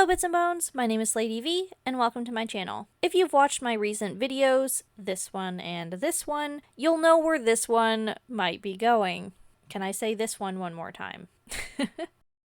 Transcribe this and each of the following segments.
Hello Bits and Bones, my name is Lady V, and welcome to my channel. If you've watched my recent videos, this one and this one, you'll know where this one might be going. Can I say this one more time?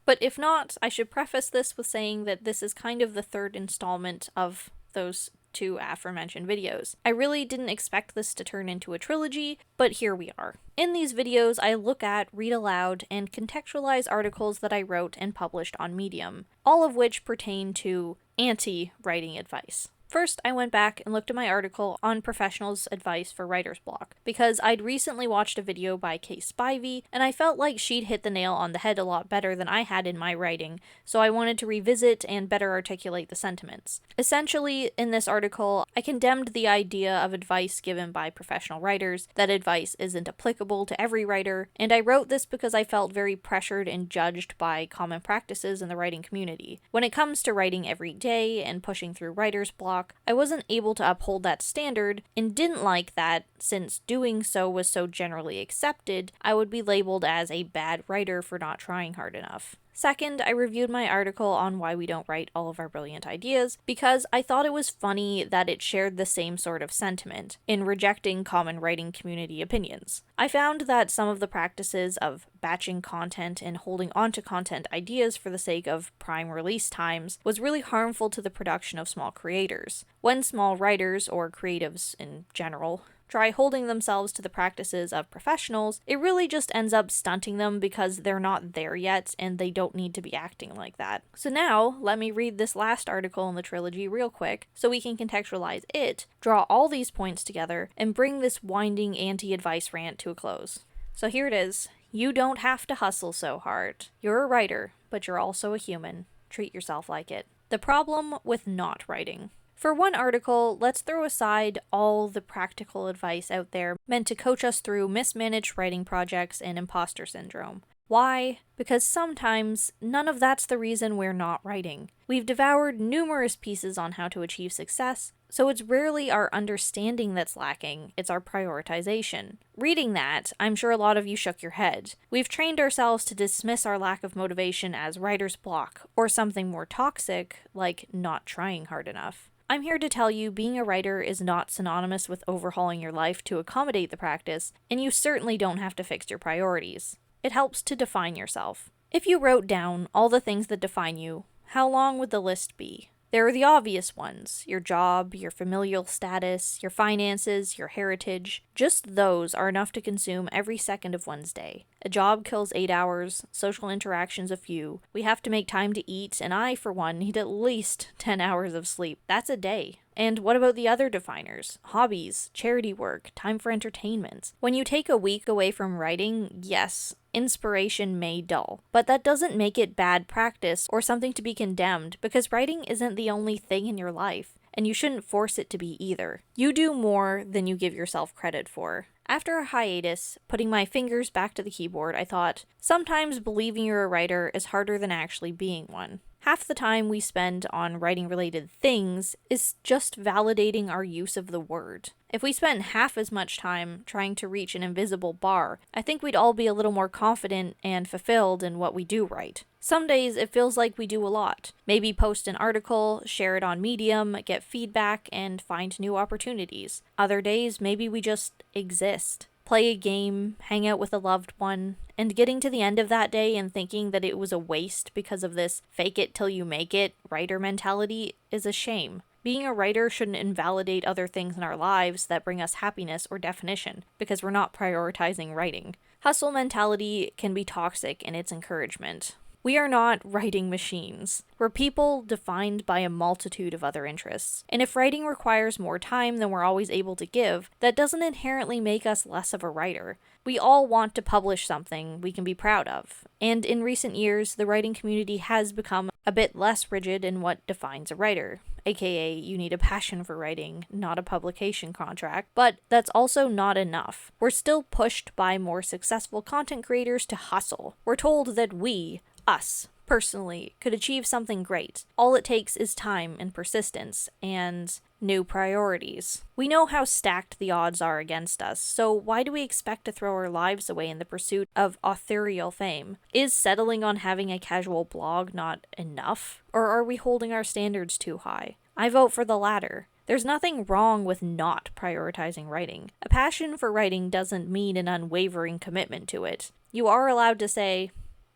But if not, I should preface this with saying that this is kind of the third installment of those two aforementioned videos. I really didn't expect this to turn into a trilogy, but here we are. In these videos, I look at, read aloud, and contextualize articles that I wrote and published on Medium, all of which pertain to anti-writing advice. First, I went back and looked at my article on professionals' advice for writer's block, because I'd recently watched a video by Kay Spivey, and I felt like she'd hit the nail on the head a lot better than I had in my writing, so I wanted to revisit and better articulate the sentiments. Essentially, in this article, I condemned the idea of advice given by professional writers, that advice isn't applicable to every writer, and I wrote this because I felt very pressured and judged by common practices in the writing community. When it comes to writing every day and pushing through writer's block, I wasn't able to uphold that standard, and didn't like that, since doing so was so generally accepted, I would be labeled as a bad writer for not trying hard enough. Second, I reviewed my article on why we don't write all of our brilliant ideas, because I thought it was funny that it shared the same sort of sentiment, in rejecting common writing community opinions. I found that some of the practices of batching content and holding onto content ideas for the sake of prime release times was really harmful to the production of small creators. When small writers, or creatives in general, try holding themselves to the practices of professionals, it really just ends up stunting them because they're not there yet and they don't need to be acting like that. So now, let me read this last article in the trilogy real quick so we can contextualize it, draw all these points together, and bring this winding anti-advice rant to a close. So here it is. You don't have to hustle so hard. You're a writer, but you're also a human. Treat yourself like it. The problem with not writing. For one article, let's throw aside all the practical advice out there meant to coach us through mismanaged writing projects and imposter syndrome. Why? Because sometimes none of that's the reason we're not writing. We've devoured numerous pieces on how to achieve success, so it's rarely our understanding that's lacking, it's our prioritization. Reading that, I'm sure a lot of you shook your head. We've trained ourselves to dismiss our lack of motivation as writer's block, or something more toxic, like not trying hard enough. I'm here to tell you being a writer is not synonymous with overhauling your life to accommodate the practice, and you certainly don't have to fix your priorities. It helps to define yourself. If you wrote down all the things that define you, how long would the list be? There are the obvious ones: your job, your familial status, your finances, your heritage. Just those are enough to consume every second of one's day. A job kills 8 hours, social interactions a few, we have to make time to eat, and I, for one, need at least 10 hours of sleep. That's a day. And what about the other definers? Hobbies, charity work, time for entertainment. When you take a week away from writing, yes, inspiration may dull, but that doesn't make it bad practice or something to be condemned, because writing isn't the only thing in your life, and you shouldn't force it to be either. You do more than you give yourself credit for. After a hiatus, putting my fingers back to the keyboard, I thought, sometimes believing you're a writer is harder than actually being one. Half the time we spend on writing-related things is just validating our use of the word. If we spent half as much time trying to reach an invisible bar, I think we'd all be a little more confident and fulfilled in what we do write. Some days it feels like we do a lot. Maybe post an article, share it on Medium, get feedback, and find new opportunities. Other days, maybe we just exist. Play a game, hang out with a loved one, and getting to the end of that day and thinking that it was a waste because of this fake it till you make it writer mentality is a shame. Being a writer shouldn't invalidate other things in our lives that bring us happiness or definition, because we're not prioritizing writing. Hustle mentality can be toxic in its encouragement. We are not writing machines. We're people defined by a multitude of other interests. And if writing requires more time than we're always able to give, that doesn't inherently make us less of a writer. We all want to publish something we can be proud of. And in recent years, the writing community has become a bit less rigid in what defines a writer. AKA, you need a passion for writing, not a publication contract. But that's also not enough. We're still pushed by more successful content creators to hustle. We're told that we, us, personally, could achieve something great. All it takes is time and persistence, and new priorities. We know how stacked the odds are against us, so why do we expect to throw our lives away in the pursuit of authorial fame? Is settling on having a casual blog not enough? Or are we holding our standards too high? I vote for the latter. There's nothing wrong with not prioritizing writing. A passion for writing doesn't mean an unwavering commitment to it. You are allowed to say,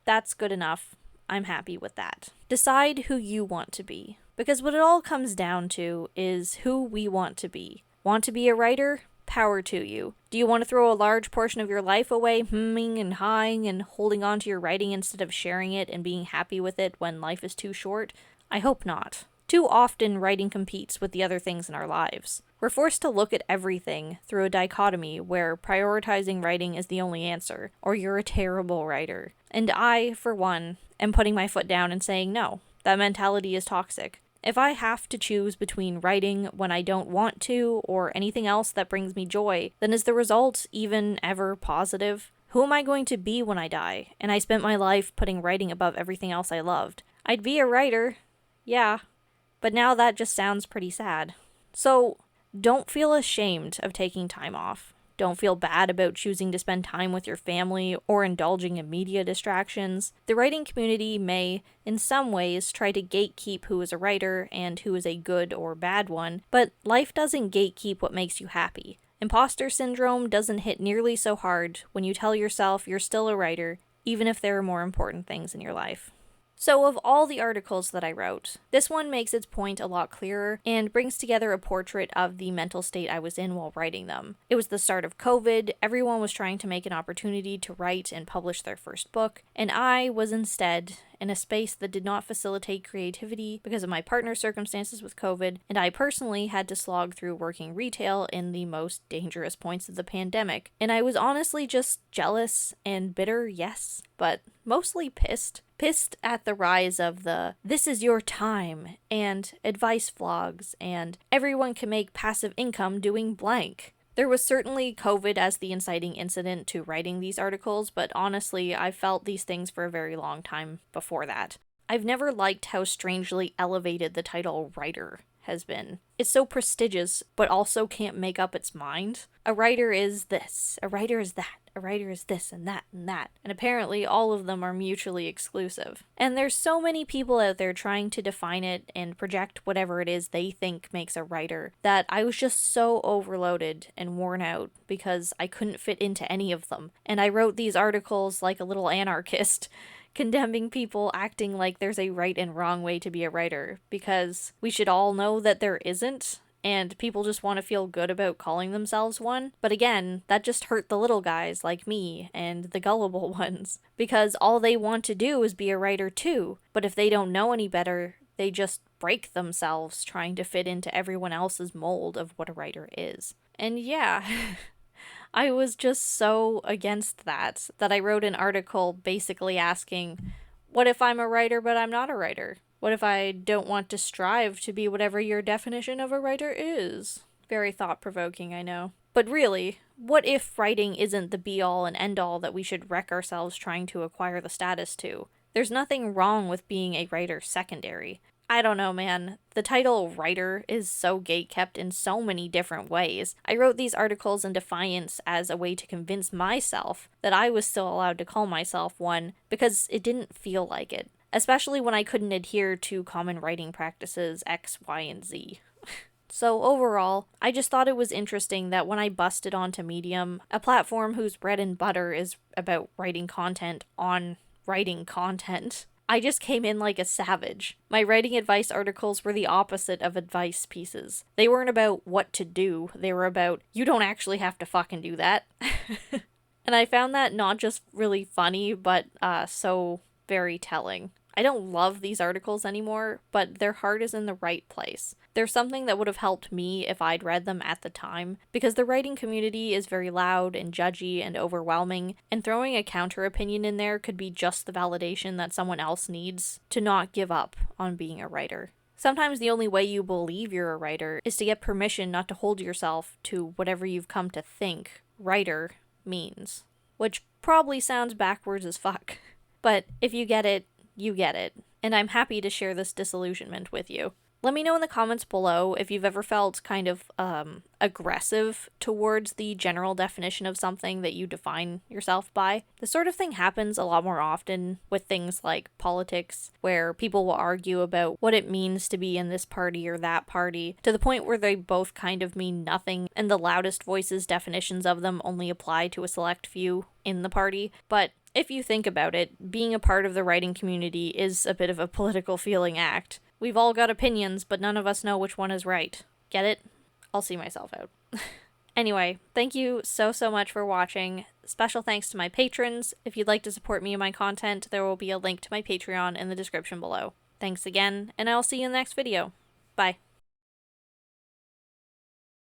that's good enough, I'm happy with that. Decide who you want to be. Because what it all comes down to is who we want to be. Want to be a writer? Power to you. Do you want to throw a large portion of your life away humming and hawing and holding on to your writing instead of sharing it and being happy with it when life is too short? I hope not. Too often, writing competes with the other things in our lives. We're forced to look at everything through a dichotomy where prioritizing writing is the only answer, or you're a terrible writer. And I, for one, am putting my foot down and saying no. That mentality is toxic. If I have to choose between writing when I don't want to or anything else that brings me joy, then is the result even ever positive? Who am I going to be when I die? And I spent my life putting writing above everything else I loved. I'd be a writer. Yeah. But now that just sounds pretty sad. So, don't feel ashamed of taking time off. Don't feel bad about choosing to spend time with your family or indulging in media distractions. The writing community may, in some ways, try to gatekeep who is a writer and who is a good or bad one, but life doesn't gatekeep what makes you happy. Imposter syndrome doesn't hit nearly so hard when you tell yourself you're still a writer, even if there are more important things in your life. So of all the articles that I wrote, this one makes its point a lot clearer and brings together a portrait of the mental state I was in while writing them. It was the start of COVID, everyone was trying to make an opportunity to write and publish their first book, and I was instead in a space that did not facilitate creativity because of my partner's circumstances with COVID, and I personally had to slog through working retail in the most dangerous points of the pandemic. And I was honestly just jealous and bitter, yes, but mostly pissed. Pissed at the rise of the "this is your time" and advice vlogs and everyone can make passive income doing blank. There was certainly COVID as the inciting incident to writing these articles, but honestly, I felt these things for a very long time before that. I've never liked how strangely elevated the title writer has been. It's so prestigious, but also can't make up its mind. A writer is this, a writer is that, a writer is this and that and that, and apparently all of them are mutually exclusive. And there's so many people out there trying to define it and project whatever it is they think makes a writer that I was just so overloaded and worn out because I couldn't fit into any of them. And I wrote these articles like a little anarchist, condemning people acting like there's a right and wrong way to be a writer, because we should all know that there isn't, and people just want to feel good about calling themselves one. But again, that just hurt the little guys like me and the gullible ones, because all they want to do is be a writer too, but if they don't know any better, they just break themselves trying to fit into everyone else's mold of what a writer is. And yeah, I was just so against that I wrote an article basically asking, what if I'm a writer but I'm not a writer? What if I don't want to strive to be whatever your definition of a writer is? Very thought-provoking, I know. But really, what if writing isn't the be-all and end-all that we should wreck ourselves trying to acquire the status to? There's nothing wrong with being a writer secondary. I don't know, man. The title writer is so gatekept in so many different ways. I wrote these articles in defiance as a way to convince myself that I was still allowed to call myself one because it didn't feel like it, especially when I couldn't adhere to common writing practices X, Y, and Z. So overall, I just thought it was interesting that when I busted onto Medium, a platform whose bread and butter is about writing content on writing content, I just came in like a savage. My writing advice articles were the opposite of advice pieces. They weren't about what to do, they were about, you don't actually have to fucking do that. And I found that not just really funny, but so very telling. I don't love these articles anymore, but their heart is in the right place. They're something that would have helped me if I'd read them at the time, because the writing community is very loud and judgy and overwhelming, and throwing a counter opinion in there could be just the validation that someone else needs to not give up on being a writer. Sometimes the only way you believe you're a writer is to get permission not to hold yourself to whatever you've come to think writer means. Which probably sounds backwards as fuck. But if you get it, you get it. And I'm happy to share this disillusionment with you. Let me know in the comments below if you've ever felt kind of aggressive towards the general definition of something that you define yourself by. This sort of thing happens a lot more often with things like politics, where people will argue about what it means to be in this party or that party, to the point where they both kind of mean nothing, and the loudest voices' definitions of them only apply to a select few in the party. But if you think about it, being a part of the writing community is a bit of a political feeling act. We've all got opinions, but none of us know which one is right. Get it? I'll see myself out. Anyway, thank you so much for watching. Special thanks to my patrons. If you'd like to support me and my content, there will be a link to my Patreon in the description below. Thanks again, and I'll see you in the next video. Bye.